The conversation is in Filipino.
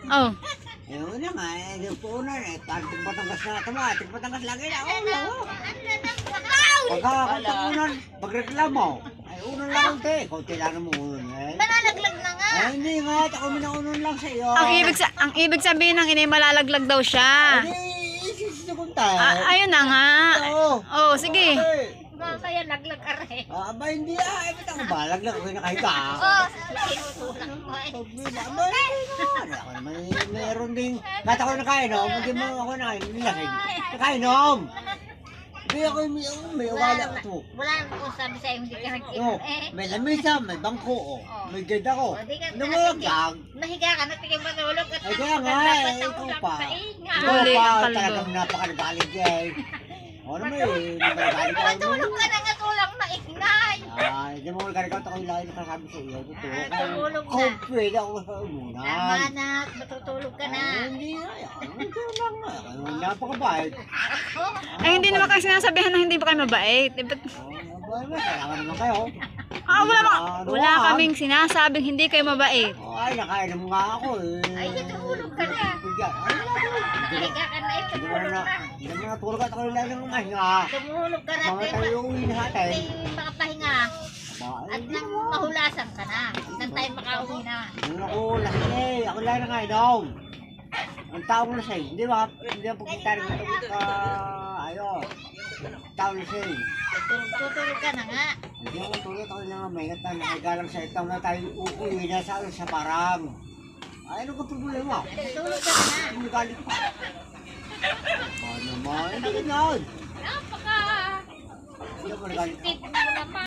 Oh. Eh, una nga, yung punan, parang Batangas na ito ba? Batangas lagi na, oo. Pagkakakuntunan, pagreklamo, ay unan lang konti. Konti lang mo unan, eh. Malalaglag na nga. Ay, hindi nga, ako minaunan lang sa iyo. Ang ibig sabihin ng inay malalaglag daw siya. Ay, isisinugon tayo. Ayun na nga. Oo. Oh, sige. Kaya laglag ka rin. Aba, hindi ah. Ba't ako ba? Laglag ako nakahiga. Oh, tinutulak mo eh. Ako naman, meron din. Kahit ako nakainom, hindi mo ako nakainom. Nilasing. Nakainom. Hindi ako may ugali ako to. Wala naman kung sabi sa'yo, hindi ka No, nag-inom eh. may lamisa, may bangko, oh. May gad ako. O, di ka Lumulaglag. nahiga ka, natigil matulog at Ay, kaya nga, dapat ikaw ang ulang pa. sa inga. Ikaw Huli pa, ang kalbo. talagang napakanagalit eh. O naman eh, napakanagalit ako. Matulog ka na nga kulang na ignay. Ay, hindi mo magalit ako, ako yung nakasabi sa iyo. Tulog na. Kung pwede ako sa Tama umunan. na, matutulog ka na. Ay, hindi nga. Ito lang nga. Napakabait. Ay, hindi naman kayo sinasabihan na hindi ba kayo mabait. Eh, ba't- Kailangan naman kayo. wala kaming sinasabing hindi kayo mabait. Ay, nakainom nga ako eh. Ay, tulog ka na. Nahiga ka na, Hindi mo na, hindi mo natulog at ako lang ng mahinga. tumulog ka na. Mga tayo uwi na natin. May mga pahinga. At nang mahulasan ka na. Nang tayo makauwi na. Ano ako, lasing eh. Ako lang nakainom. Ang tao mo lasing. Hindi ba? Hindi ba pagkita rin ito ka... Ayun. Tao lasing. Tutulog ka na nga. Hindi ako tulad ako lang maingat na nakagalang sa itaw na tayo uuwi na sa parang. Ay, ano ka problema? Tutulog ka na. Hindi galit pa. Ano naman? Hindi ganyan. Napaka... Hindi ako nagalit. Tip mo naman.